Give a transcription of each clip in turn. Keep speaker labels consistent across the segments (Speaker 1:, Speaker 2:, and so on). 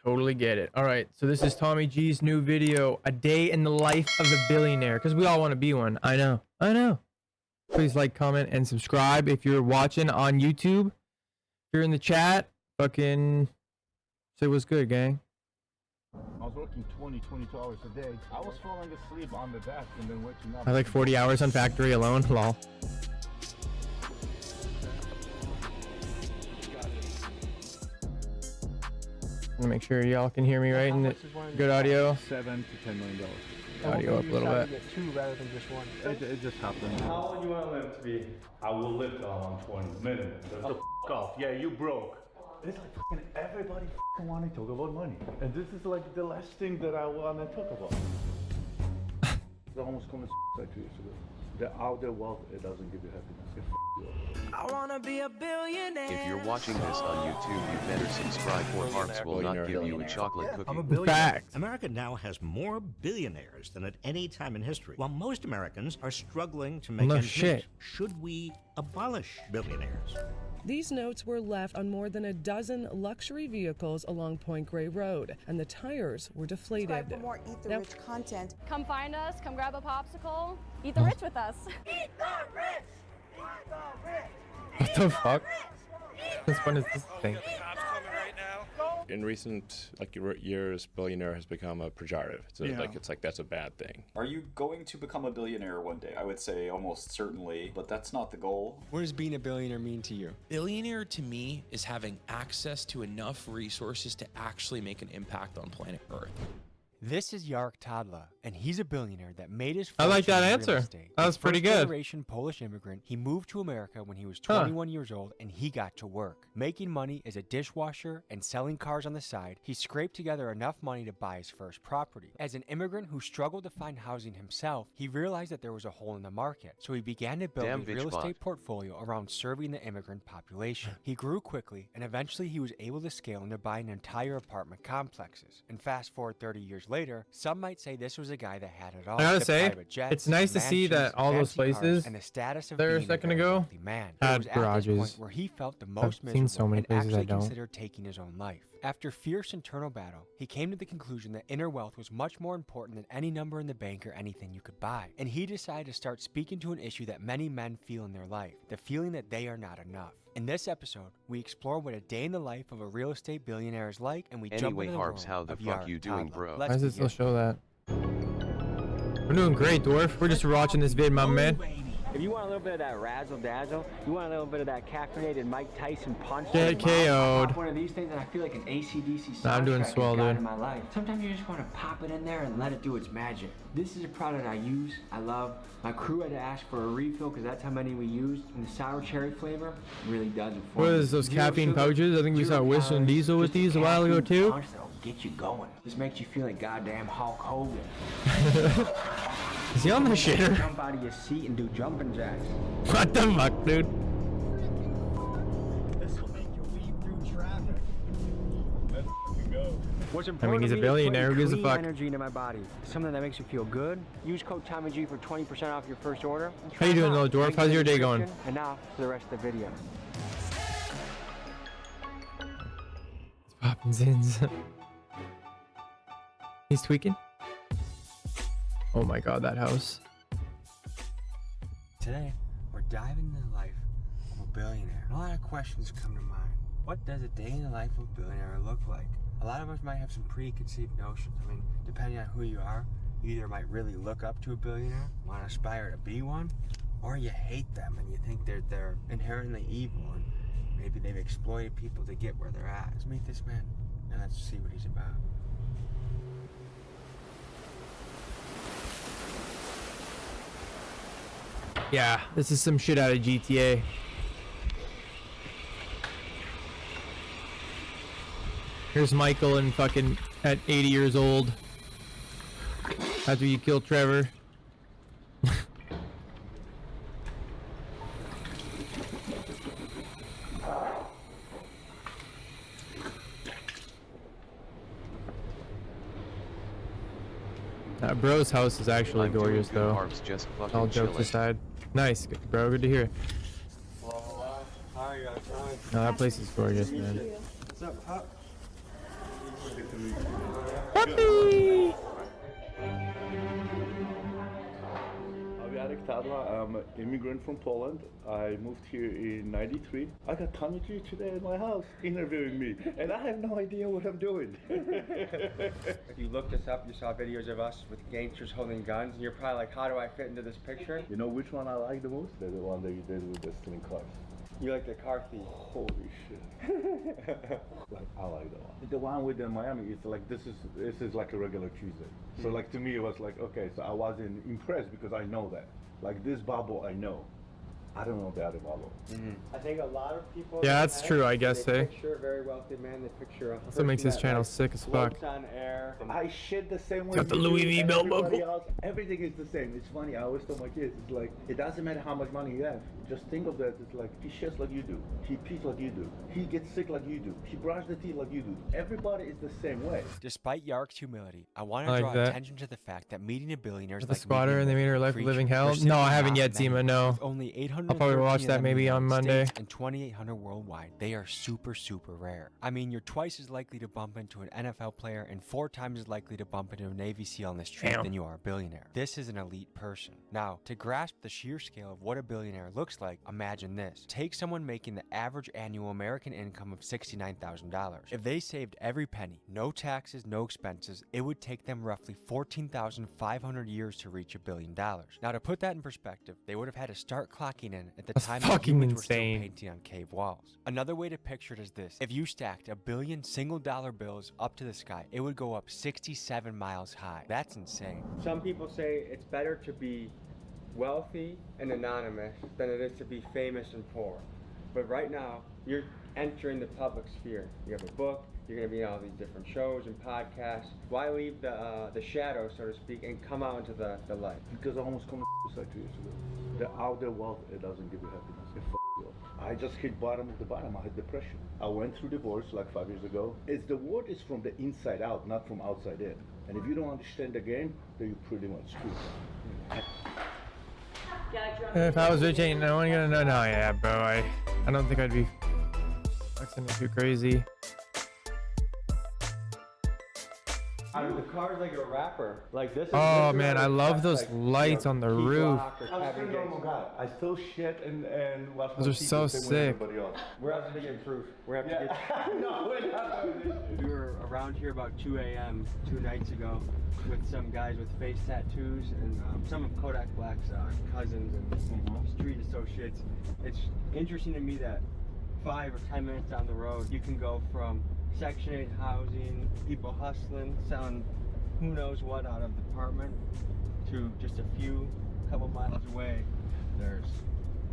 Speaker 1: Totally get it. All right, so this is Tommy G's new video, a day in the life of a billionaire, because we all want to be one. I know. Please like, comment, and subscribe if you're watching on YouTube. If you're in the chat, fucking say what's good, gang.
Speaker 2: I was working 22 hours a day. I was falling asleep on the desk and then waking up.
Speaker 1: I like 40 hours on factory alone. Lol. I'm gonna make sure y'all can hear me right and good audio.
Speaker 2: $7 to $10 million.
Speaker 1: Audio up a little bit.
Speaker 3: Get two rather than just one.
Speaker 2: It just happened.
Speaker 4: How old do you want to live to be? I will live till I'm 20 minimum. That's the f off. Yeah, you broke.
Speaker 2: It's like fucking everybody fucking want to talk about money. And this is like the last thing that I want to talk about. It's almost coming like 2 years ago. The outer wealth, it doesn't give you happiness. It you up.
Speaker 5: I wanna be a billionaire.
Speaker 6: If you're watching this on YouTube, you better subscribe or Rharbs will not give you a chocolate cookie.
Speaker 7: I'm a billionaire.
Speaker 1: Fact.
Speaker 7: America now has more billionaires than at any time in history. While most Americans are struggling to make
Speaker 1: No
Speaker 7: ends
Speaker 1: shit.
Speaker 7: meet, should we abolish billionaires?
Speaker 8: These notes were left on more than a dozen luxury vehicles along Point Grey Road, and the tires were deflated.
Speaker 9: Subscribe for more Eat the Rich content.
Speaker 10: Come find us, come grab a popsicle, eat the rich with us.
Speaker 5: Eat the rich! Eat the rich!
Speaker 1: What the fuck? This one is this thing.
Speaker 11: In recent years, billionaire has become a pejorative. So it's like that's a bad thing.
Speaker 12: Are you going to become a billionaire one day? I would say almost certainly, but that's not the goal.
Speaker 13: What does being a billionaire mean to you?
Speaker 14: Billionaire to me is having access to enough resources to actually make an impact on planet Earth.
Speaker 3: This is Jarek Tadla, and he's a billionaire that made his
Speaker 1: I like that
Speaker 3: fortune in
Speaker 1: answer.
Speaker 3: real estate.
Speaker 1: That was
Speaker 3: He's
Speaker 1: pretty good.
Speaker 3: First-generation Polish immigrant. He moved to America when he was 21 years old, and he got to work. Making money as a dishwasher and selling cars on the side, he scraped together enough money to buy his first property. As an immigrant who struggled to find housing himself, he realized that there was a hole in the market, so he began to build a real estate portfolio around serving the immigrant population. He grew quickly, and eventually he was able to scale into buying entire apartment complexes. And fast forward 30 years later, some might say this was a guy that had it all.
Speaker 1: I gotta say, it's nice to see that all those places
Speaker 3: and the status of
Speaker 1: there a
Speaker 3: being
Speaker 1: second
Speaker 3: very
Speaker 1: ago
Speaker 3: wealthy man. It
Speaker 1: had
Speaker 3: was at this
Speaker 1: garages.
Speaker 3: point where he felt the most
Speaker 1: I've seen so
Speaker 3: miserable
Speaker 1: many
Speaker 3: and
Speaker 1: places I
Speaker 3: actually
Speaker 1: don't.
Speaker 3: considered taking his own life. After fierce internal battle, he came to the conclusion that inner wealth was much more important than any number in the bank or anything you could buy. And he decided to start speaking to an issue that many men feel in their life, the feeling that they are not enough. In this episode, we explore what a day in the life of a real estate billionaire is like, and we jump into the
Speaker 6: Rharbs,
Speaker 3: world
Speaker 6: how the
Speaker 3: of
Speaker 6: fuck
Speaker 3: Jarek
Speaker 6: you doing,
Speaker 3: Tadla.
Speaker 6: bro?
Speaker 1: Why does it still show that? We're doing great, Dwarf. We're just watching this vid, my man.
Speaker 15: If you want a little bit of that razzle dazzle, you want a little bit of that caffeinated Mike Tyson punch.
Speaker 1: Get KO'd.
Speaker 15: One of these things, and I feel like an AC/DC soundtrack
Speaker 1: I'm doing swell, dude.
Speaker 15: in my life. Sometimes you just want to pop it in there and let it do its magic. This is a product I use, I love. My crew had to ask for a refill because that's how many we used. And the sour cherry flavor really does it for me.
Speaker 1: What is those
Speaker 15: Zero
Speaker 1: caffeine
Speaker 15: sugar,
Speaker 1: pouches? I think we saw Wish and Diesel with these a while ago too.
Speaker 15: Punch that'll get you going. Just makes you feel like goddamn Hulk Hogan.
Speaker 1: Is he on the shitter?
Speaker 15: Jump out of your seat and do jumping jacks.
Speaker 1: What the fuck, dude?
Speaker 2: This will make you weave through traffic. Let's go.
Speaker 15: What's
Speaker 1: I
Speaker 15: important
Speaker 1: mean, he's a
Speaker 15: to me is
Speaker 1: billionaire. Who
Speaker 15: putting
Speaker 1: gives a
Speaker 15: clean
Speaker 1: fuck?
Speaker 15: energy into my body. Something that makes you feel good. Use code TommyG for 20% off your first order.
Speaker 1: How you doing, little dwarf? How's your day going?
Speaker 15: And now for the rest of the video.
Speaker 1: It's popping zins. He's tweaking. Oh my god, that house.
Speaker 3: Today, we're diving into the life of a billionaire. And a lot of questions come to mind. What does a day in the life of a billionaire look like? A lot of us might have some preconceived notions. I mean, depending on who you are, you either might really look up to a billionaire, want to aspire to be one, or you hate them and you think they're inherently evil and maybe they've exploited people to get where they're at. Let's meet this man and let's see what he's about.
Speaker 1: Yeah, this is some shit out of GTA. Here's Michael and fucking at 80 years old. After you kill Trevor. Bro's house is actually gorgeous though. All jokes aside. Nice, bro. Good to hear.
Speaker 3: Hi, guys.
Speaker 1: No, that place is gorgeous, man.
Speaker 3: What's up, Pop?
Speaker 2: Good to meet you.
Speaker 1: Puppy!
Speaker 2: I'm Jarek Tadla. I'm an immigrant from Poland. I moved here in '93. I got TommyG today in my house interviewing me, and I have no idea what I'm doing.
Speaker 3: If you looked us up, you saw videos of us with gangsters holding guns, and you're probably like, how do I fit into this picture?
Speaker 2: You know which one I like the most? The one that you did with the stealing cars.
Speaker 3: You like the car thief.
Speaker 2: Holy shit. Like, I like that one. The one with the Miami, it's like, this is like a regular Tuesday. So like to me it was like, okay, so I wasn't impressed because I know that. Like this bubble I know. I don't know the other bubble.
Speaker 3: I think a lot of people.
Speaker 1: Yeah, that's true, I guess,
Speaker 3: they
Speaker 1: eh?
Speaker 3: picture a very wealthy man. They picture a.
Speaker 1: That's what makes
Speaker 3: person
Speaker 1: his
Speaker 3: that,
Speaker 1: channel
Speaker 3: like,
Speaker 1: sick as fuck.
Speaker 3: floats on air.
Speaker 2: I shit the same way.
Speaker 1: Got the
Speaker 2: you
Speaker 1: Louis
Speaker 2: do
Speaker 1: V
Speaker 2: and
Speaker 1: belt
Speaker 2: everybody
Speaker 1: buckle.
Speaker 2: else. Everything is the same. It's funny. I always tell my kids, it's like, it doesn't matter how much money you have. Just think of that. It's like, he shits like you do. He pees like you do. He gets sick like you do. He brushes the teeth like you do. Everybody is the same way.
Speaker 3: Despite Yark's humility, I want to
Speaker 1: I like
Speaker 3: draw
Speaker 1: that.
Speaker 3: attention to the fact that meeting a billionaire is
Speaker 1: The
Speaker 3: like
Speaker 1: squatter
Speaker 3: meeting
Speaker 1: and they made her life a living hell. No, I haven't yet, Zima. No.
Speaker 3: With only 800.
Speaker 1: I'll probably watch that maybe on Monday.
Speaker 3: And 2,800 worldwide. They are super, super rare. I mean, you're twice as likely to bump into an NFL player and 4 times as likely to bump into a Navy SEAL on the street than you are a billionaire. This is an elite person. Now, to grasp the sheer scale of what a billionaire looks like, imagine this. Take someone making the average annual American income of $69,000. If they saved every penny, no taxes, no expenses, it would take them roughly 14,500 years to reach $1 billion. Now, to put that in perspective, they would have had to start clocking in at the time that
Speaker 1: fucking
Speaker 3: humans were still
Speaker 1: insane.
Speaker 3: painting on cave walls. Another way to picture it is this. If you stacked $1 billion single-dollar bills up to the sky, it would go up 67 miles high. That's insane. Some people say it's better to be wealthy and anonymous than it is to be famous and poor. But right now, you're entering the public sphere. You have a book, you're going to be on all these different shows and podcasts. Why leave the shadow, so to speak, and come out into the light?
Speaker 2: Because I almost committed suicide 2 years ago. The outer wealth, it doesn't give you happiness. It you up. I just hit bottom of the bottom. I had depression. I went through divorce like 5 years ago. The word is from the inside out, not from outside in. And if you don't understand the game, then you're pretty much screwed.
Speaker 1: If I was rich, ain't no one gonna know. No, yeah, bro. I don't think I'd be flexing it too crazy.
Speaker 3: The car's like a rapper. Like this.
Speaker 1: Oh man, I love those lights on the roof.
Speaker 2: I'm still a normal guy. I still shit and watch my
Speaker 1: Those are
Speaker 2: TV
Speaker 1: so
Speaker 2: the same way
Speaker 1: sick.
Speaker 2: everybody else.
Speaker 3: We're having to get proof. We're having to get.
Speaker 2: No, we're not doing this.
Speaker 3: We were around here about 2 a.m. 2 nights ago with some guys with face tattoos and some of Kodak Black's cousins and street associates. It's interesting to me that 5 or 10 minutes down the road, you can go from Section 8 housing, people hustling, selling who knows what out of the apartment, to just a couple miles away, there's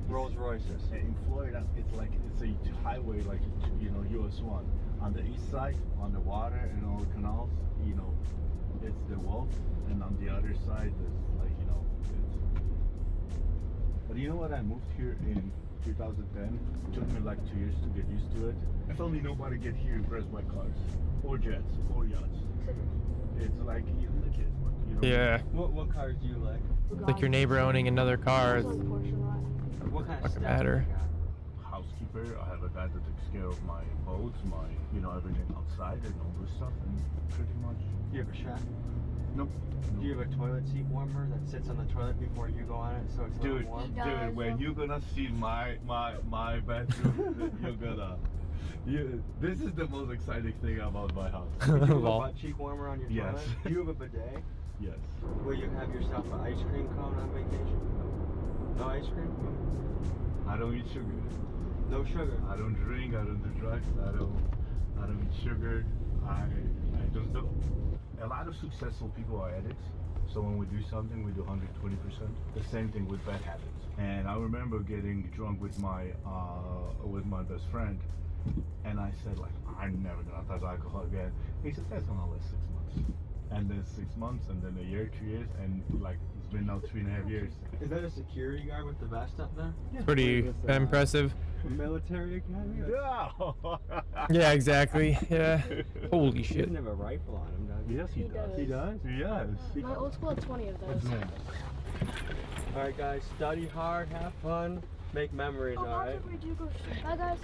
Speaker 3: Rolls Royces.
Speaker 2: In Florida, it's a highway, like, you know, US 1. On the east side, on the water and all the canals, you know, it's the wealth, and on the other side, it's like, you know, it's. But you know what? I moved here in 2010. It took me like 2 years to get used to it. If only nobody get here impressed by cars, or jets, or yachts. It's like, you know, the kids, but you know.
Speaker 1: Yeah.
Speaker 3: What cars do you like?
Speaker 1: It's like your neighbor owning another car. It's
Speaker 3: What kind of
Speaker 1: fucking
Speaker 3: stuff?
Speaker 1: matter.
Speaker 2: Housekeeper. I have a guy that takes care of my boats, my, you know, everything outside and all this stuff, and pretty much.
Speaker 3: Do you have a shack?
Speaker 2: Nope.
Speaker 3: Do you have a toilet seat warmer that sits on the toilet before you go on it, so it's a little warm?
Speaker 2: Dude, when you're gonna see my bedroom, you're gonna. This is the most exciting thing about my house.
Speaker 3: Do you have a butt cheek warmer on your
Speaker 2: Yes.
Speaker 3: toilet? Do you have a bidet?
Speaker 2: Yes.
Speaker 3: Will you have yourself an ice cream cone on vacation? No ice cream?
Speaker 2: I don't eat sugar.
Speaker 3: No sugar.
Speaker 2: I don't drink. I don't do drugs. I don't eat sugar. I just don't. A lot of successful people are addicts. So when we do something, we do 120%. The same thing with bad habits. And I remember getting drunk with my best friend, and I said, like, I'm never gonna touch alcohol again. He said, that's gonna last 6 months. And then 6 months, and then a year, 2 years, and like it's been now 3.5 years.
Speaker 3: Is that a security guard with the vest up there?
Speaker 1: It's pretty impressive.
Speaker 3: Military academy?
Speaker 2: No.
Speaker 1: Yeah, exactly. Yeah. Holy
Speaker 3: He
Speaker 1: shit.
Speaker 3: doesn't have a rifle on him, does he?
Speaker 2: Yes, he does.
Speaker 3: He does?
Speaker 2: Yes.
Speaker 10: My old school had 20 of those.
Speaker 3: Alright guys, study hard, have fun, make memories, alright?
Speaker 10: Bye guys.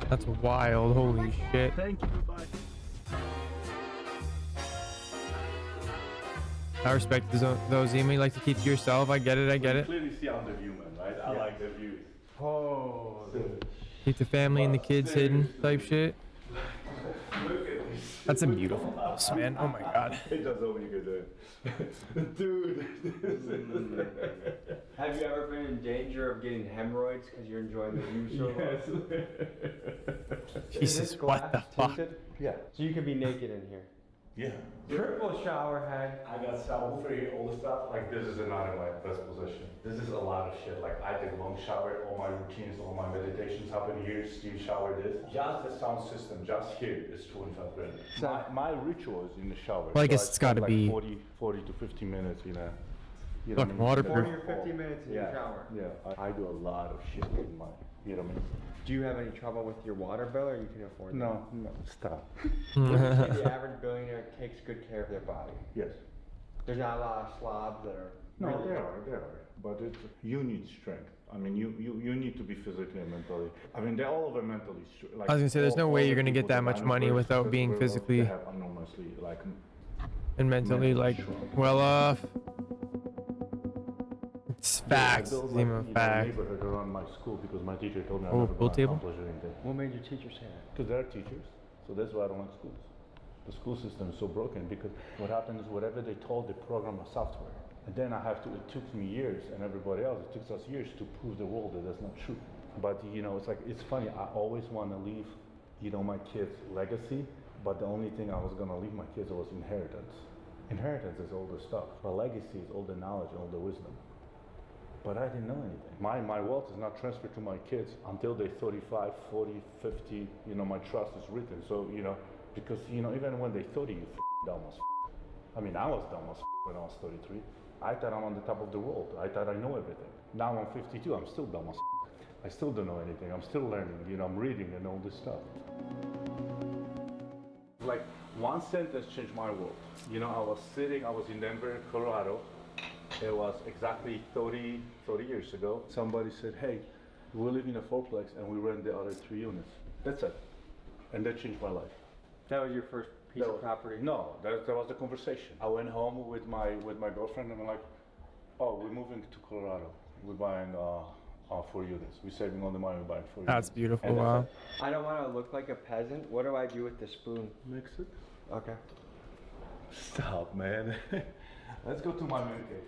Speaker 1: That's wild. Holy shit.
Speaker 2: Thank you. Bye.
Speaker 1: I respect those. You may like to keep to yourself. I get it.
Speaker 4: Clearly see I'm the human, right? I like the views.
Speaker 2: Oh.
Speaker 1: Keep the family and the kids hidden type shit.
Speaker 4: Look at this.
Speaker 1: That's a beautiful house, man. Oh my god.
Speaker 4: It does all you can do. Dude.
Speaker 15: Have you ever been in danger of getting hemorrhoids because you're enjoying the view so much?
Speaker 1: Jesus, what the fuck?
Speaker 15: Tinted?
Speaker 2: Yeah.
Speaker 15: So you could be naked in here.
Speaker 4: Yeah.
Speaker 15: Triple shower head.
Speaker 4: I got subwoofer, all the stuff. Like this is not in my best position. This is a lot of shit. Like I take long shower, all my routines, all my meditations happen here. Steam shower this. Just the sound system, just here is 25 grand. My ritual is in the shower.
Speaker 1: Well, I guess it's got to
Speaker 4: like
Speaker 1: be
Speaker 4: 40 to 50 minutes, you know.
Speaker 1: fucking waterproof.
Speaker 15: 40 or 50 minutes in your shower.
Speaker 4: Yeah, I do a lot of shit in my, you know what I mean?
Speaker 15: Do you have any trouble with your water bill, or you can afford that?
Speaker 4: No, stop.
Speaker 15: The average billionaire takes good care of their body.
Speaker 4: Yes.
Speaker 15: There's not a lot of slobs that are.
Speaker 4: No,
Speaker 15: really
Speaker 4: there are. But you need strength. I mean, you need to be physically and mentally. I mean, they're all over mentally. Like,
Speaker 1: I was gonna say, there's no way you're gonna get that much money without being physically
Speaker 4: They have enormously, like,
Speaker 1: and mentally well off. It's facts.
Speaker 4: I built,
Speaker 1: Zima, facts.
Speaker 4: neighborhood around my school because my teacher told me I
Speaker 1: Oh,
Speaker 4: never
Speaker 1: pool
Speaker 4: gonna
Speaker 1: table?
Speaker 4: accomplish anything.
Speaker 15: What made your teacher say that?
Speaker 4: Because they're teachers, so that's why I don't like schools. The school system is so broken because what happens is whatever they told, they program a software. And then it took me years and everybody else, it took us years to prove the world that that's not true. But you know, it's funny, I always want to leave, you know, my kids' legacy, but the only thing I was going to leave my kids was inheritance. Inheritance is all the stuff, but legacy is all the knowledge, all the wisdom. But I didn't know anything. My wealth is not transferred to my kids until they're 35, 40, 50, you know, my trust is written. So, you know, because, you know, even when they're 30, you dumb as I mean, I was dumb as when I was 33. I thought I'm on the top of the world. I thought I know everything. Now I'm 52, I'm still dumb as I still don't know anything. I'm still learning, you know, I'm reading and all this stuff. Like, one sentence changed my world. You know, I was in Denver, Colorado. It was exactly 30 years ago. Somebody said, hey, we live in a fourplex and we rent the other 3 units. That's it. And that changed my life.
Speaker 15: That was your first piece of property?
Speaker 4: No, that was the conversation. I went home with my girlfriend and I'm like, oh, we're moving to Colorado. We're buying 4 units. We're saving all the money, we're buying 4 units.
Speaker 1: That's beautiful, wow.
Speaker 15: I don't want to look like a peasant. What do I do with the spoon?
Speaker 4: Mix it.
Speaker 15: Okay.
Speaker 4: Stop, man. Let's go to my man cave.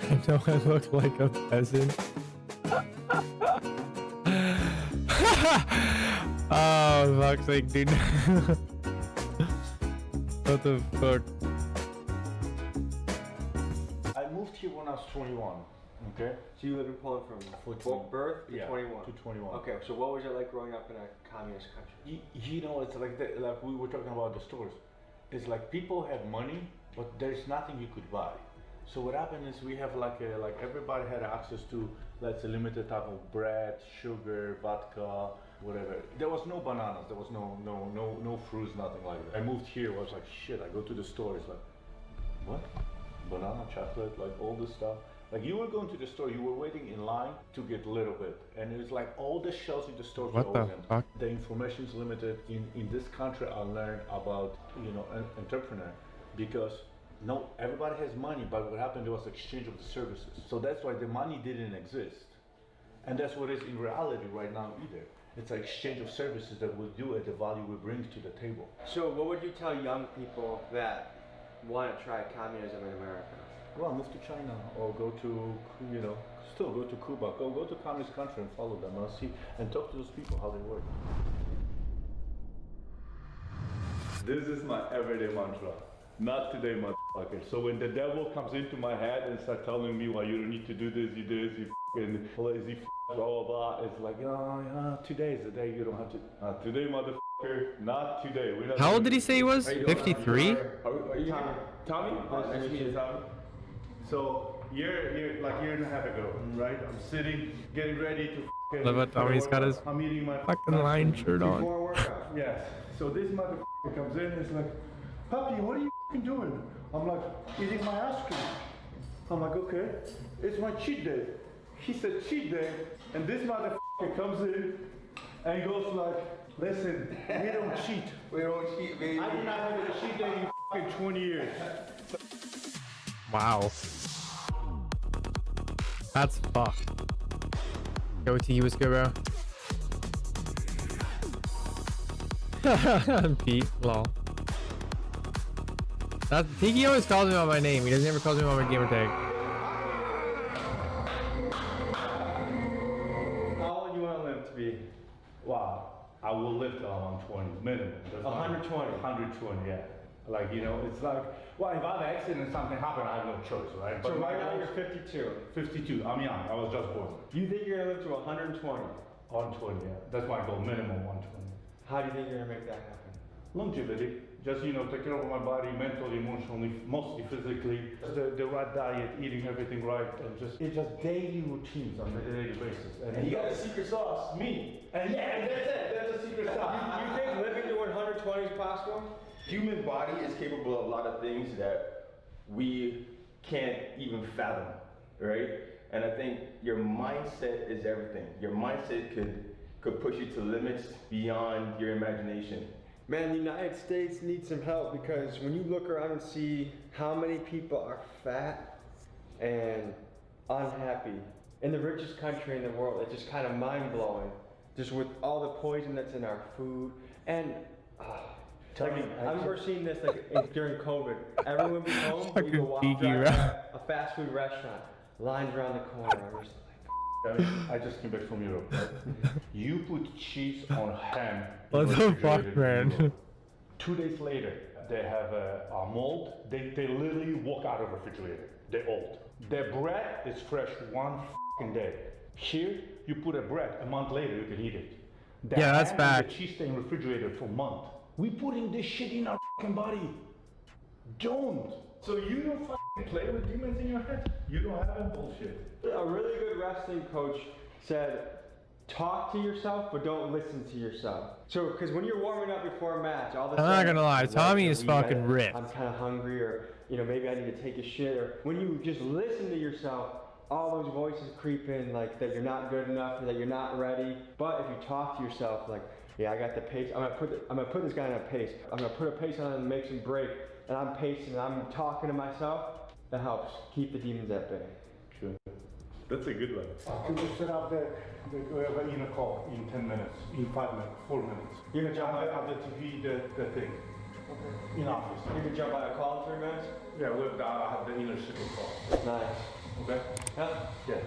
Speaker 1: I know I look like a peasant. Oh, fuck's sake, dude. What the fuck?
Speaker 4: I moved here when I was 21. Okay.
Speaker 15: So you live in Poland from birth to 21?
Speaker 4: To 21.
Speaker 15: Okay, so what was it like growing up in a communist country?
Speaker 4: You know, it's like like we were talking about the stores. It's like people have money, but there's nothing you could buy. So what happened is we have like everybody had access to, let's say, limited type of bread, sugar, vodka, whatever. There was no bananas, there was no fruits, nothing like that. I moved here, I was like, shit, I go to the store, it's like, what? Banana, chocolate, like all this stuff. Like you were going to the store, you were waiting in line to get a little bit. And it was like all the shelves in the stores were always empty. The information is limited. In this country, I learned about, you know, an entrepreneur because no, everybody has money, but what happened, there was exchange of the services. So that's why the money didn't exist. And that's what it is in reality right now either. It's an exchange of services that we do at the value we bring to the table.
Speaker 15: So what would you tell young people that want to try communism in America?
Speaker 4: Well, move to China or go to, you know, still go to Cuba. Go to communist country and follow them and see and talk to those people how they work. This is my everyday mantra. Not today, motherfucker. So when the devil comes into my head and starts telling me, well, you don't need to do this, you fucking lazy blah, blah, blah. It's like, today is the day you don't have to. Today, motherfucker, not today. We're not.
Speaker 1: How old did he say he was? 53?
Speaker 4: Are you Tommy? Nice to meet you, Tommy. So, year and a half ago, right? I'm sitting, getting ready to
Speaker 1: Love it, Tommy's got his
Speaker 4: I'm eating my
Speaker 1: fucking line shirt on.
Speaker 4: Yes. So this motherfucker comes in and is like, Puppy, what are you doing? I'm like, eating my ice cream. I'm like, okay, it's my cheat day. He said cheat day, and this motherfucker comes in
Speaker 2: and goes like, listen, we don't cheat.
Speaker 15: We don't cheat, baby.
Speaker 2: I did not have a cheat day in fucking 20 years.
Speaker 1: Wow. That's fucked. Yo, T, what's good, bro? Pete, lol. Tiki always calls me by my name. He doesn't ever calls me by my gamer tag.
Speaker 2: How old you want to live to be? Wow, I will live till I'm 20 minimum. 120. 120, yeah. Like, you know, it's like, well, if I have an accident and something happened, I have no choice, right?
Speaker 15: So right now you're 52.
Speaker 2: 52. I'm young. I was just born.
Speaker 15: You think you're gonna live to 120?
Speaker 2: 120, yeah. That's my goal. Minimum 120.
Speaker 15: How do you think you're gonna make that happen?
Speaker 2: Longevity. Just, you know, take care of my body, mentally, emotionally, mostly physically. The right diet, eating everything right, and it's just daily routines on a daily basis.
Speaker 15: And you got a secret sauce, me.
Speaker 2: And yeah, that's it. That's a secret sauce.
Speaker 15: You think living to 120 is possible?
Speaker 16: Human body is capable of a lot of things that we can't even fathom, right? And I think your mindset is everything. Your mindset could push you to limits beyond your imagination.
Speaker 15: Man, the United States needs some help because when you look around and see how many people are fat and unhappy in the richest country in the world, it's just kind of mind-blowing. Just with all the poison that's in our food. And I remember seeing this during COVID. Everyone would be home, but you go walk around a fast food restaurant, lines around the corner. I'm just
Speaker 2: I just came back from Europe, right? You put cheese on ham.
Speaker 1: What the fuck, man?
Speaker 2: 2 days later, they have a mold. They literally walk out of the refrigerator. They're old. Their bread is fresh one fucking day. Here, you put a bread, a month later, you can eat it.
Speaker 1: Yeah, that's fact.
Speaker 2: The cheese stay in refrigerator for a month. We putting this shit in our fucking body. Don't. So you don't fucking play with demons in your head? You don't have that bullshit.
Speaker 15: A really good wrestling coach said, talk to yourself, but don't listen to yourself. So, because when you're warming up before a match, all the time,
Speaker 1: I'm not gonna lie, Tommy is fucking ripped.
Speaker 15: I'm kind of hungry, or you know, maybe I need to take a shit. Or when you just listen to yourself, all those voices creep in, like that you're not good enough, or that you're not ready. But if you talk to yourself, like, yeah, I got the pace. I'm gonna put this guy on a pace. I'm gonna put a pace on him and make him break. And I'm pacing and I'm talking to myself. That helps keep the demons at bay.
Speaker 2: Sure. That's a good one. Can you set up we have an inner call in 10 minutes, in 5 minutes, 4 minutes.
Speaker 15: You're gonna jump
Speaker 2: on the TV, the thing. Okay. In office.
Speaker 15: You're gonna jump on a call in 3 minutes?
Speaker 2: Yeah, I have the inner circle call.
Speaker 15: Nice.
Speaker 2: Okay? Yeah.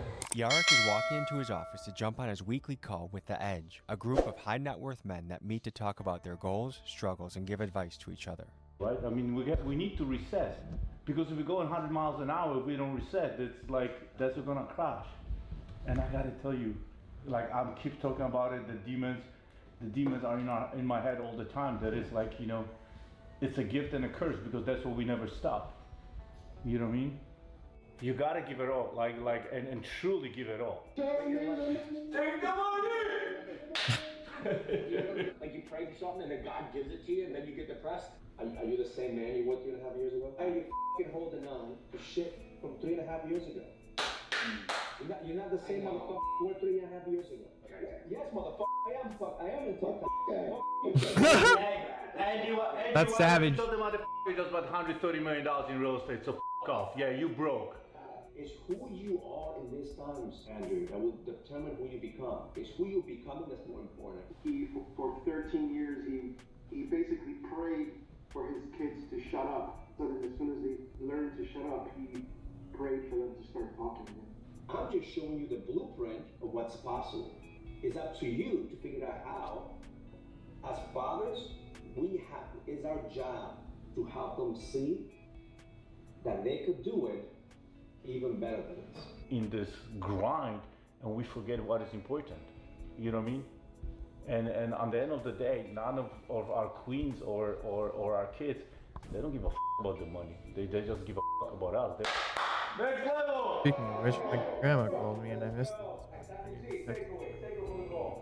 Speaker 3: Yarrick is walking into his office to jump on his weekly call with The Edge, a group of high net worth men that meet to talk about their goals, struggles, and give advice to each other.
Speaker 2: Right? I mean, we need to reset. Because if we go 100 miles an hour, if we don't reset, it's like, that's gonna crash. And I gotta tell you, like, I keep talking about it, the demons are in my head all the time. That is like, you know, it's a gift and a curse because that's what we never stop. You know what I mean? You gotta give it all, and truly give it all.
Speaker 15: Take the money!
Speaker 17: Like you pray for something and then God gives it to you and then you get depressed? Are you the same man you were 3.5 years ago? Are you f***ing holding on to shit from 3.5 years ago? You're not the same motherfucker you were 3.5 years ago. Yes, motherfucker, I am the tough guy.
Speaker 1: That's savage.
Speaker 2: You told the motherfucker just about $130 million in real estate, so f*** off. Yeah, you broke.
Speaker 17: It's who you are in these times, Andrew, that will determine who you become. It's who you're becoming that's more important.
Speaker 18: He, for 13 years, he basically prayed for his kids to shut up. So that as soon as they learned to shut up, he prayed for them to start talking to him.
Speaker 17: I'm just showing you the blueprint of what's possible. It's up to you to figure out how. As fathers, it's our job to help them see that they could do it even better than us.
Speaker 2: In this grind, and we forget what is important. You know what I mean? And on the end of the day, none of our queens or our kids, they don't give a f about the money. They just give a f about us. Next level!
Speaker 1: Speaking of which, my grandma called me and I missed it.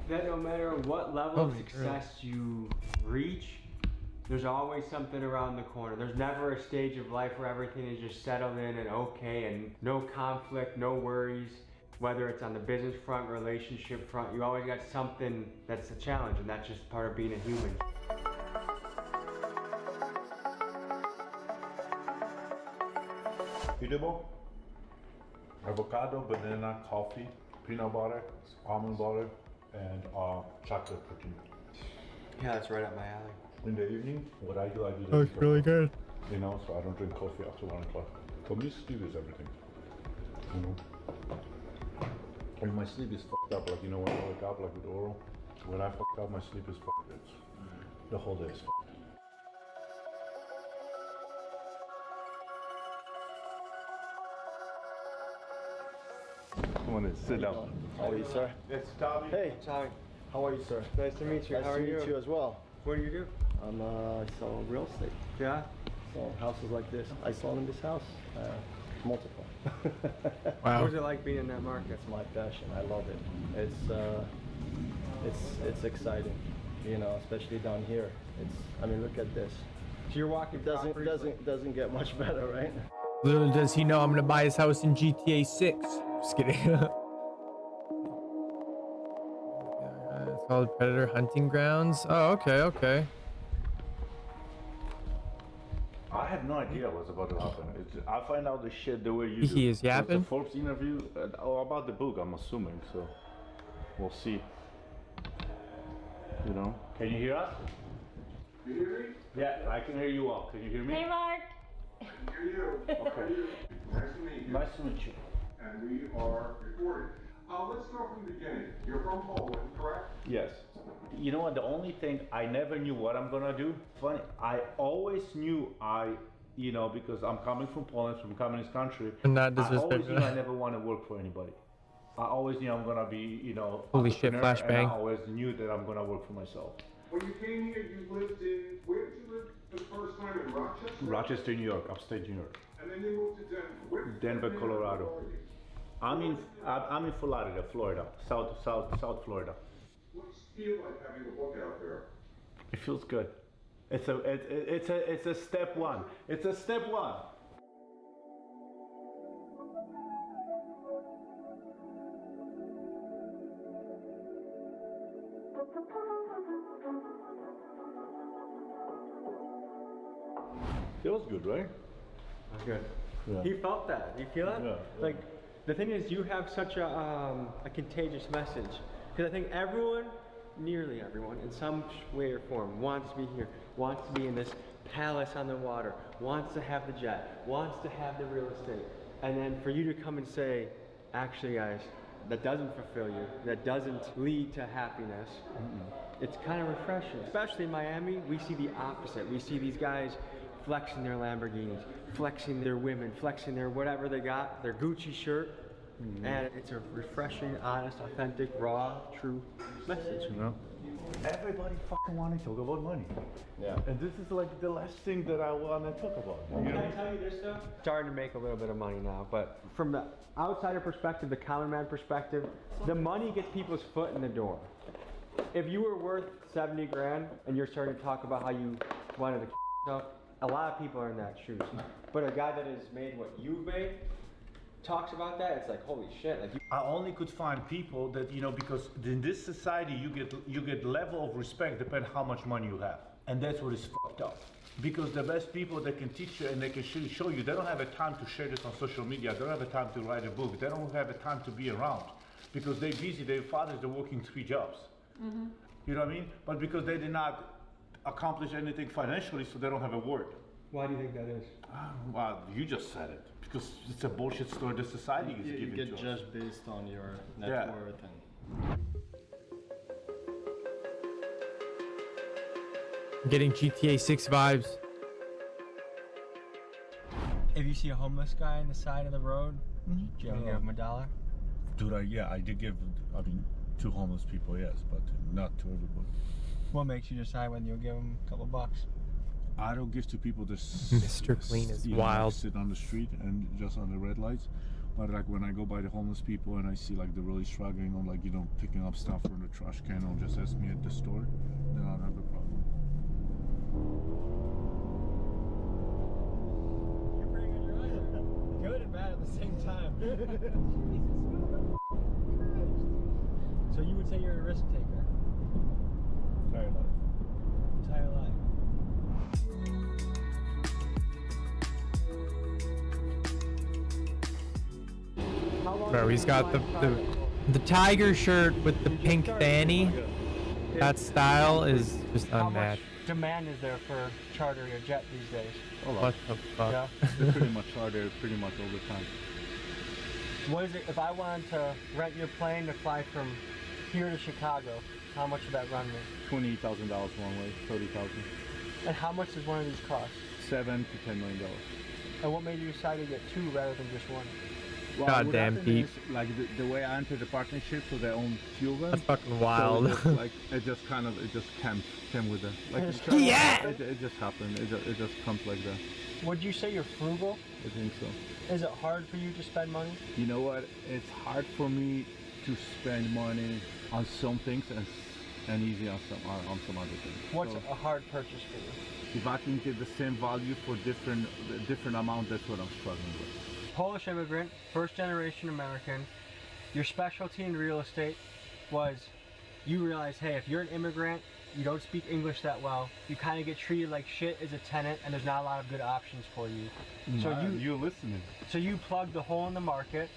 Speaker 15: That no matter what level of success you reach, there's always something around the corner. There's never a stage of life where everything is just settled in and okay and no conflict, no worries. Whether it's on the business front, relationship front, you always got something that's a challenge, and that's just part of being a human.
Speaker 4: Eatable. Avocado, banana, coffee, peanut butter, almond butter, and chocolate cookie.
Speaker 15: Yeah, that's right up my alley.
Speaker 4: In the evening, what I do the
Speaker 1: That's really good.
Speaker 4: You know, so I don't drink coffee after 1 o'clock. For me, sleep is everything. You know? When my sleep is fucked up, like, you know, when I wake up, like with oral, when I fucked up, my sleep is fucked. It's, the whole day is fucked. Come on in, sit down.
Speaker 19: How are you, sir?
Speaker 4: It's Tommy.
Speaker 19: Hey, Tommy. How are you, sir?
Speaker 15: Nice to meet you.
Speaker 19: Nice
Speaker 15: How
Speaker 19: to
Speaker 15: are you?
Speaker 19: meet you as well.
Speaker 15: What do you do?
Speaker 19: I'm sell real estate.
Speaker 15: Yeah?
Speaker 19: Sell houses like this. I saw in this house, multiple.
Speaker 1: Wow.
Speaker 15: What was it like being in that market?
Speaker 19: It's my passion. I love it. It's exciting, you know, especially down here. I mean, look at this.
Speaker 15: So you're walking.
Speaker 19: Doesn't get much better, right?
Speaker 1: Little does he know I'm gonna buy his house in GTA 6. Just kidding. It's called Predator Hunting Grounds. Oh, okay, okay.
Speaker 4: I have no idea what's about to happen. I find out the shit the way you do.
Speaker 1: He is yapping.
Speaker 4: It's a Forbes interview about the book, I'm assuming, so we'll see. You know? Can you hear us?
Speaker 18: You hear me?
Speaker 4: Yeah, I can hear you all. Can you hear me?
Speaker 10: Hey, Mark.
Speaker 18: I can hear you.
Speaker 4: Okay.
Speaker 18: Nice to meet you.
Speaker 4: Nice to meet you.
Speaker 18: And we are recording. Let's start from the beginning. You're from Poland, correct?
Speaker 4: Yes. You know what? The only thing I never knew what I'm gonna do. Funny, I always knew you know, because I'm coming from Poland, from a communist country.
Speaker 1: And not
Speaker 4: I always
Speaker 1: disrespectful.
Speaker 4: knew I never want to work for anybody. I always knew I'm gonna be, you know,
Speaker 1: Holy shit,
Speaker 4: entrepreneur, and
Speaker 1: flashbang.
Speaker 4: I always knew that I'm gonna work for myself.
Speaker 18: When you came here, you lived in, where did you live the first time, in Rochester?
Speaker 4: Rochester, New York, upstate New York.
Speaker 18: And then you moved to Denver. Where
Speaker 4: Denver,
Speaker 18: where
Speaker 4: Colorado.
Speaker 18: are you?
Speaker 4: I'm in Florida, South Florida.
Speaker 18: What's it feel like having a book out there?
Speaker 4: It feels good. It's a step one. It's a step one. Feels good, right?
Speaker 15: That's good.
Speaker 4: Yeah.
Speaker 15: He felt that. You feel it?
Speaker 4: Yeah.
Speaker 15: Like, the thing is, you have such a contagious message. Because I think everyone, nearly everyone, in some way or form, wants to be here, wants to be in this palace on the water, wants to have the jet, wants to have the real estate. And then for you to come and say, actually, guys, that doesn't fulfill you, that doesn't lead to happiness, it's kind of refreshing. Especially in Miami, we see the opposite. We see these guys flexing their Lamborghinis, flexing their women, flexing their whatever they got, their Gucci shirt. And it's a refreshing, honest, authentic, raw, true message.
Speaker 4: You know? Everybody fucking want to talk about money.
Speaker 19: Yeah.
Speaker 4: And this is like the last thing that I want to talk about. You
Speaker 15: Can
Speaker 4: know?
Speaker 15: I tell you this though? Starting to make a little bit of money now, but from the outsider perspective, the common man perspective, the money gets people's foot in the door. If you were worth 70 grand and you're starting to talk about how you wanted to yourself, a lot of people are in that shoes. But a guy that has made what you've made talks about that, it's like, holy shit. Like,
Speaker 4: I only could find people that, you know, because in this society you get level of respect depending how much money you have. And that's what is fucked up. Because the best people that can teach you and they can show you, they don't have a time to share this on social media, they don't have a time to write a book, they don't have a time to be around. Because they're busy, their fathers, they're working 3 jobs. You know what I mean? But because they did not accomplish anything financially, so they don't have a word.
Speaker 15: why do you think that is?
Speaker 4: Well, you just said it. Because it's a bullshit story the society is giving to us.
Speaker 19: You get judged based on your net
Speaker 4: Yeah.
Speaker 19: worth and...
Speaker 1: I'm getting GTA 6 vibes.
Speaker 3: If you see a homeless guy on the side of the road, do you ever give him $1?
Speaker 4: Dude, I did give, to homeless people, yes, but not to everybody.
Speaker 3: What makes you decide whether you'll give him a couple bucks?
Speaker 4: I don't give to people that
Speaker 1: Mr. Clean is wild.
Speaker 4: Sit on the street and just on the red lights. But like when I go by the homeless people and I see like they're really struggling or like, you know, picking up stuff from the trash can or just ask me at the store, then I don't have a problem.
Speaker 3: You're pretty good, you're either good and bad at the same time. So you would say you're a risk taker?
Speaker 2: Entire life.
Speaker 3: Entire life.
Speaker 1: Bro, he's got the tiger shirt with the pink fanny. That style is just
Speaker 3: How much
Speaker 1: unmatched.
Speaker 3: demand is there for chartering a jet these days?
Speaker 1: What the fuck?
Speaker 3: Yeah.
Speaker 2: They're pretty much charter pretty much all the time.
Speaker 3: What is it, if I wanted to rent your plane to fly from here to Chicago, how much would that run me?
Speaker 2: $28,000 one way, $30,000.
Speaker 3: And how much does one of these cost?
Speaker 2: $7 to $10 million.
Speaker 3: And what made you decide to get two rather than just one?
Speaker 2: Well,
Speaker 1: Goddamn, Pete.
Speaker 2: Like the way I entered the partnership, so they own few of them.
Speaker 1: That's fucking wild.
Speaker 2: So it just came with it. Like
Speaker 1: yeah.
Speaker 2: It just happened. It just comes like that.
Speaker 3: Would you say you're frugal?
Speaker 2: I think so.
Speaker 3: Is it hard for you to spend money?
Speaker 2: You know what? It's hard for me to spend money on some things and easy on some other things.
Speaker 3: What's
Speaker 2: So
Speaker 3: a hard purchase for you?
Speaker 2: if I can get the same value for different amount, that's what I'm struggling with.
Speaker 3: Polish immigrant, first generation American, your specialty in real estate was you realize, hey, if you're an immigrant, you don't speak English that well, you kind of get treated like shit as a tenant and there's not a lot of good options for you. So
Speaker 2: you're listening.
Speaker 3: So you plugged the hole in the market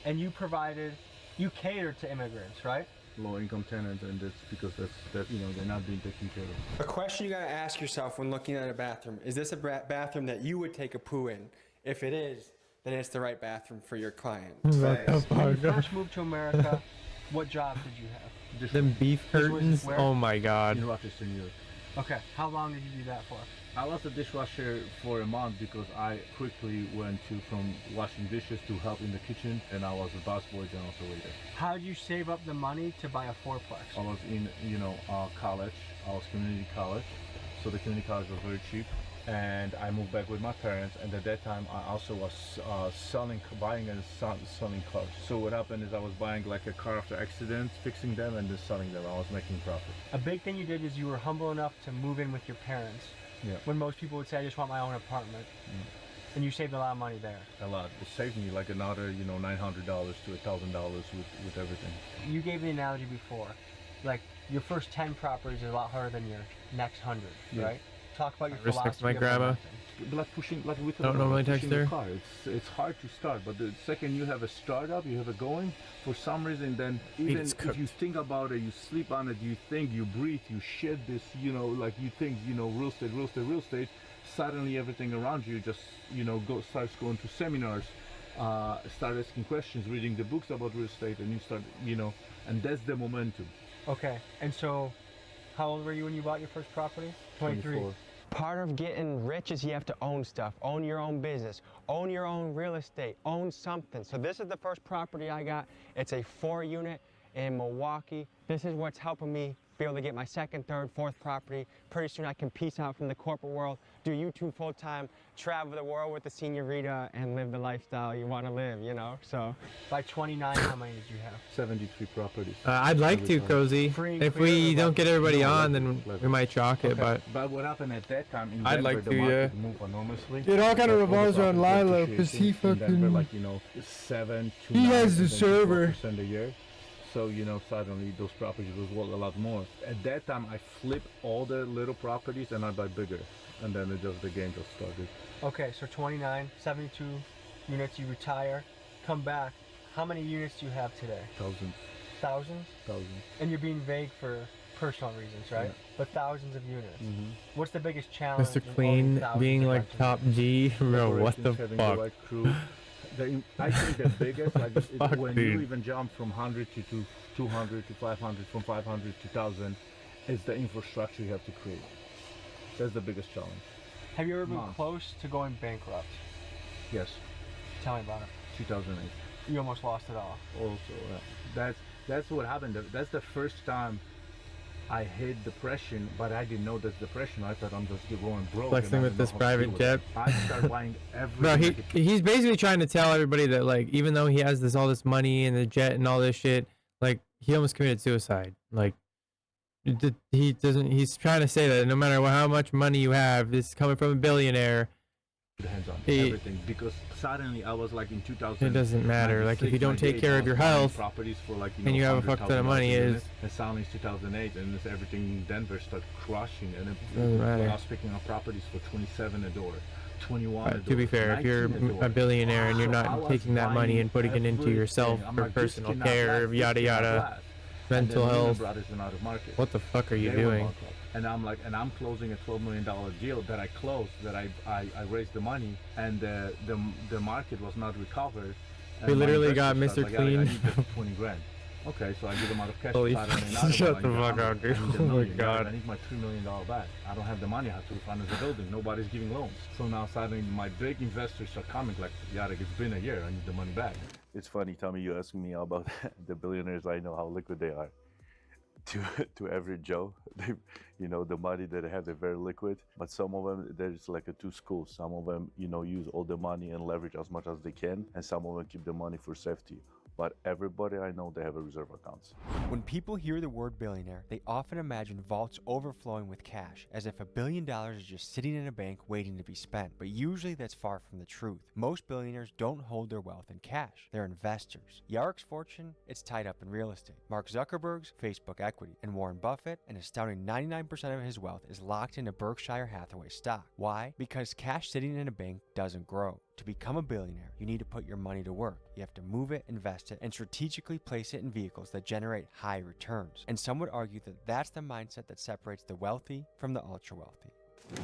Speaker 3: and you catered to immigrants, right?
Speaker 2: Low income tenants, and that's because that's you know, they're not being taken care of.
Speaker 13: A question you gotta ask yourself when looking at a bathroom: is this a bathroom that you would take a poo in? If it is, then it's the right bathroom for your client.
Speaker 3: When you first moved to America, what job did you have?
Speaker 1: Them beef curtains. Oh my god.
Speaker 2: In Rochester, New York.
Speaker 3: Okay, how long did you do that for?
Speaker 2: I was a dishwasher for a month because I quickly went from washing dishes to help in the kitchen, and I was a busboy and also waiter.
Speaker 3: How did you save up the money to buy a fourplex?
Speaker 2: I was in, college. I was community college, so the community college was very cheap. And I moved back with my parents, and at that time I also was buying and selling cars. So what happened is I was buying like a car after accident, fixing them, and then selling them. I was making profit.
Speaker 3: A big thing you did is you were humble enough to move in with your parents.
Speaker 2: Yeah.
Speaker 3: When most people would say, I just want my own apartment. And you saved a lot of money there.
Speaker 2: A lot. It saved me like another, $900 to $1,000 with everything.
Speaker 3: You gave the analogy before, like your first 10 properties is a lot harder than your next 100, right? Talk about your philosophy.
Speaker 1: Respect my grandma.
Speaker 2: Don't
Speaker 1: normally text her.
Speaker 2: It's hard to start, but the second you have a startup, you have it going, for some reason, then even if you think about it, you sleep on it, you think, you breathe, you shit this, like you think, real estate, suddenly everything around you just, starts going to seminars, start asking questions, reading the books about real estate, and you start, and that's the momentum.
Speaker 3: Okay, and so how old were you when you bought your first property? 23.
Speaker 2: 24.
Speaker 13: Part of getting rich is you have to own stuff, own your own business, own your own real estate, own something. So this is the first property I got. It's a 4-unit in Milwaukee. This is what's helping me be able to get my second, third, fourth property. Pretty soon I can peace out from the corporate world, do YouTube full-time, travel the world with the señorita, and live the lifestyle you want to live, So
Speaker 3: by 29, how many did you have?
Speaker 2: 73 properties.
Speaker 1: I'd like to, Cozy. If we don't get everybody on, then we might chalk it, but
Speaker 2: what happened at that time in
Speaker 1: I'd
Speaker 2: Denver,
Speaker 1: like
Speaker 2: the
Speaker 1: to,
Speaker 2: market moved enormously.
Speaker 1: It all kind of
Speaker 2: Like,
Speaker 1: revolves around Lilo, because he fucking... He has the server.
Speaker 2: A year. So, suddenly those properties was worth a lot more. At that time, I flipped all the little properties and I buy bigger. And then the game just started.
Speaker 3: Okay, so 29, 72 units, you retire, come back. How many units do you have today?
Speaker 2: Thousands.
Speaker 3: Thousands?
Speaker 2: Thousands.
Speaker 3: And you're being vague for personal reasons, right?
Speaker 2: Yeah.
Speaker 3: But thousands of units.
Speaker 2: Mm-hmm.
Speaker 3: What's the biggest challenge?
Speaker 1: Mr. Clean being like top G, bro, what the
Speaker 2: Having
Speaker 1: fuck?
Speaker 2: The right crew. I think the biggest, when
Speaker 1: dude?
Speaker 2: you even jump from 100 to 200 to 500, from 500 to 1,000, it's the infrastructure you have to create. That's the biggest challenge.
Speaker 3: Have you ever been close to going bankrupt?
Speaker 2: Yes.
Speaker 3: Tell me about it.
Speaker 2: 2008.
Speaker 3: You almost lost it all.
Speaker 2: Also, that's what happened. That's the first time I hit depression, but I didn't know that's depression. I thought I'm just going broke.
Speaker 1: Flexing with this private jet.
Speaker 2: I started buying everything.
Speaker 1: Bro, he's basically trying to tell everybody that, like, even though he has all this money and the jet and all this shit, like, he almost committed suicide. Like, he's trying to say that no matter how much money you have, this is coming from a billionaire,
Speaker 2: hands on
Speaker 1: It-
Speaker 2: everything, because suddenly I was like in 2000.
Speaker 1: It doesn't matter. Like if you don't take care of your health,
Speaker 2: properties for like,
Speaker 1: and you have a fuck ton of money,
Speaker 2: and suddenly it's 2008, and it's everything in Denver started crushing, and
Speaker 1: doesn't matter.
Speaker 2: I was picking up properties for 27 a door, 21 a door.
Speaker 1: To be fair, if you're
Speaker 2: 19 door.
Speaker 1: a billionaire and you're
Speaker 2: So I
Speaker 1: not
Speaker 2: was
Speaker 1: taking that money
Speaker 2: buying
Speaker 1: and putting it into yourself
Speaker 2: everything. I'm
Speaker 1: for
Speaker 2: like, this
Speaker 1: personal
Speaker 2: cannot
Speaker 1: care,
Speaker 2: last, this
Speaker 1: yada
Speaker 2: cannot
Speaker 1: yada,
Speaker 2: last.
Speaker 1: mental
Speaker 2: And then Lehman
Speaker 1: health.
Speaker 2: Brothers went out of market.
Speaker 1: What the fuck are you
Speaker 2: They were
Speaker 1: doing?
Speaker 2: bankrupt. And I'm like, and I'm closing a $12 million deal that I closed, that I raised the money, and the market was not recovered.
Speaker 1: We
Speaker 2: And my
Speaker 1: literally got
Speaker 2: investors
Speaker 1: Mr.
Speaker 2: started like,
Speaker 1: Clean.
Speaker 2: I need just 20 grand. Okay, so I give them out of cash.
Speaker 1: Holy
Speaker 2: Saturday
Speaker 1: fuck,
Speaker 2: night,
Speaker 1: shut
Speaker 2: I'm
Speaker 1: the
Speaker 2: like,
Speaker 1: fuck out, dude.
Speaker 2: I need
Speaker 1: Oh
Speaker 2: $1
Speaker 1: my
Speaker 2: million,
Speaker 1: God.
Speaker 2: I need my $3 million back. I don't have the money. I have to refinance the building. Nobody's giving loans. So now suddenly my big investors are coming like, Yarek, it's been a year. I need the money back. It's funny, Tommy, you asking me about the billionaires. I know how liquid they are. To average Joe, they, you know, the money that they have, they're very liquid. But some of them, there's like two schools. Some of them, you know, use all the money and leverage as much as they can, and some of them keep the money for safety. But everybody I know, they have a reserve accounts.
Speaker 3: When people hear the word billionaire, they often imagine vaults overflowing with cash, as if $1 billion is just sitting in a bank waiting to be spent. But usually that's far from the truth. Most billionaires don't hold their wealth in cash. They're investors. Yarek's fortune, it's tied up in real estate. Mark Zuckerberg's Facebook equity. And Warren Buffett, an astounding 99% of his wealth is locked into Berkshire Hathaway stock. Why? Because cash sitting in a bank doesn't grow. To become a billionaire, you need to put your money to work. You have to move it, invest it, and strategically place it in vehicles that generate high returns. And some would argue that that's the mindset that separates the wealthy from the ultra-wealthy.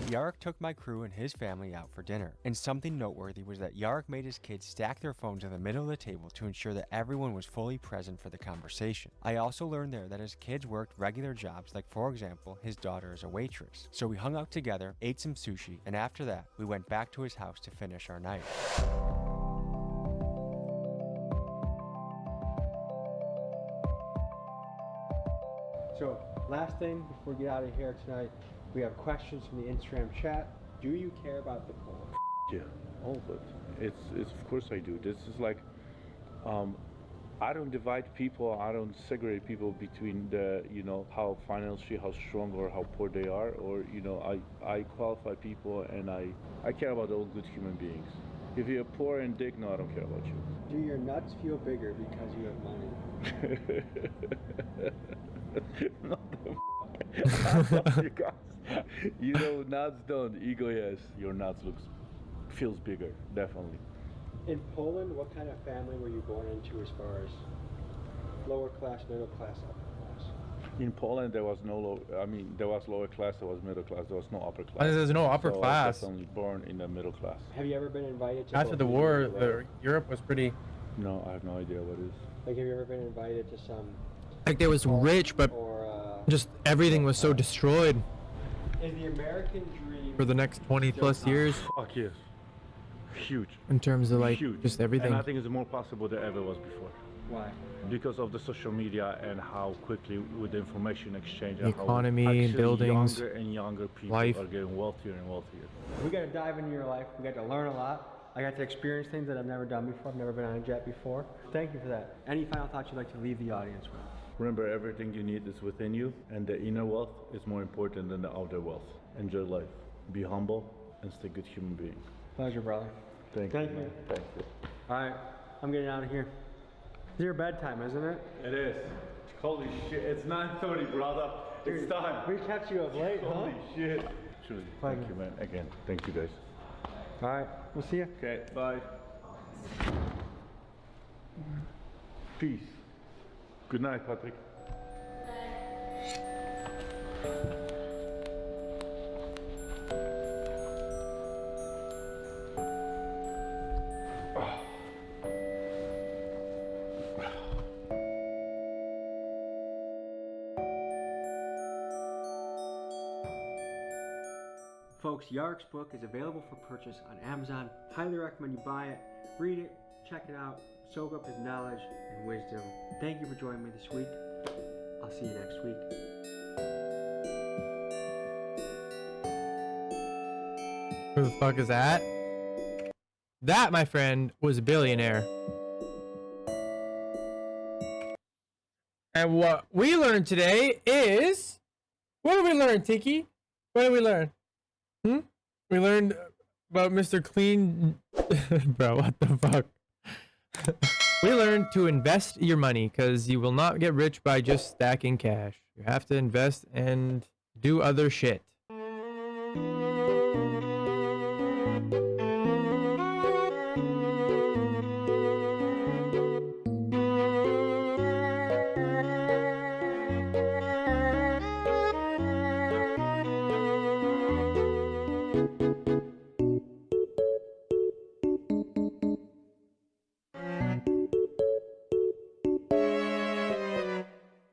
Speaker 3: Yarek took my crew and his family out for dinner, and something noteworthy was that Yarek made his kids stack their phones in the middle of the table to ensure that everyone was fully present for the conversation. I also learned there that his kids worked regular jobs, like for example, his daughter is a waitress. So we hung out together, ate some sushi, and after that, we went back to his house to finish our night.
Speaker 13: So, last thing before we get out of here tonight, we have questions from the Instagram chat. Do you care about the poll?
Speaker 2: Yeah, all of it. It's of course I do. This is like, I don't divide people. I don't segregate people between the, you know, how financially, how strong or how poor they are, or, you know, I qualify people, and I care about all good human beings. If you're poor and dick, no, I don't care about you.
Speaker 13: Do your nuts feel bigger because you have money?
Speaker 2: Not the you guys. You know, nuts don't. Ego, yes. Your nuts feels bigger, definitely.
Speaker 13: In Poland, what kind of family were you born into as far as lower class, middle class, upper class?
Speaker 2: In Poland, there was no there was lower class, there was middle class, there was no upper class.
Speaker 1: There's no upper
Speaker 2: so
Speaker 1: class.
Speaker 2: I was definitely born in the middle class.
Speaker 13: Have you ever been invited to
Speaker 1: After the war, Europe was pretty.
Speaker 2: No, I have no idea what it is.
Speaker 13: Like, have you ever been invited to some?
Speaker 1: Like there was rich, but just everything was so destroyed
Speaker 13: Is the American dream
Speaker 1: for the next 20 plus years.
Speaker 2: Fuck yes. Huge.
Speaker 1: In terms of like
Speaker 2: Huge.
Speaker 1: just everything.
Speaker 2: And I think it's more possible than ever was before.
Speaker 13: Why?
Speaker 2: Because of the social media and how quickly with the information exchange,
Speaker 1: The
Speaker 2: and how
Speaker 1: economy,
Speaker 2: actually
Speaker 1: buildings,
Speaker 2: younger and younger people
Speaker 1: life.
Speaker 2: are getting wealthier and wealthier.
Speaker 13: We got to dive into your life. We got to learn a lot. I got to experience things that I've never done before. I've never been on a jet before. Thank you for that. Any final thoughts you'd like to leave the audience with?
Speaker 2: Remember, everything you need is within you, and the inner wealth is more important than the outer wealth. Enjoy life. Be humble and stay a good human being.
Speaker 13: Pleasure, brother.
Speaker 2: Thank
Speaker 13: you.
Speaker 2: Thank you.
Speaker 13: All right, I'm getting out of here. It's your bedtime, isn't it?
Speaker 2: It is. Holy shit, it's 9:30, brother.
Speaker 13: Dude,
Speaker 2: it's time.
Speaker 13: We kept you up late, huh?
Speaker 2: Holy shit. Truly, thank you, man. Again, thank you, guys.
Speaker 13: All right, we'll see you.
Speaker 2: Okay, bye. Peace. Good night, Patrick.
Speaker 13: Folks, Yarek's book is available for purchase on Amazon. Highly recommend you buy it, read it, check it out, soak up his knowledge and wisdom. Thank you for joining me this week. I'll see you next week.
Speaker 1: Who the fuck is that? That, my friend, was a billionaire. And what we learned today is... What did we learn, Tiki? What did we learn? We learned about Mr. Clean. Bro, what the fuck? We learned to invest your money because you will not get rich by just stacking cash. You have to invest and do other shit.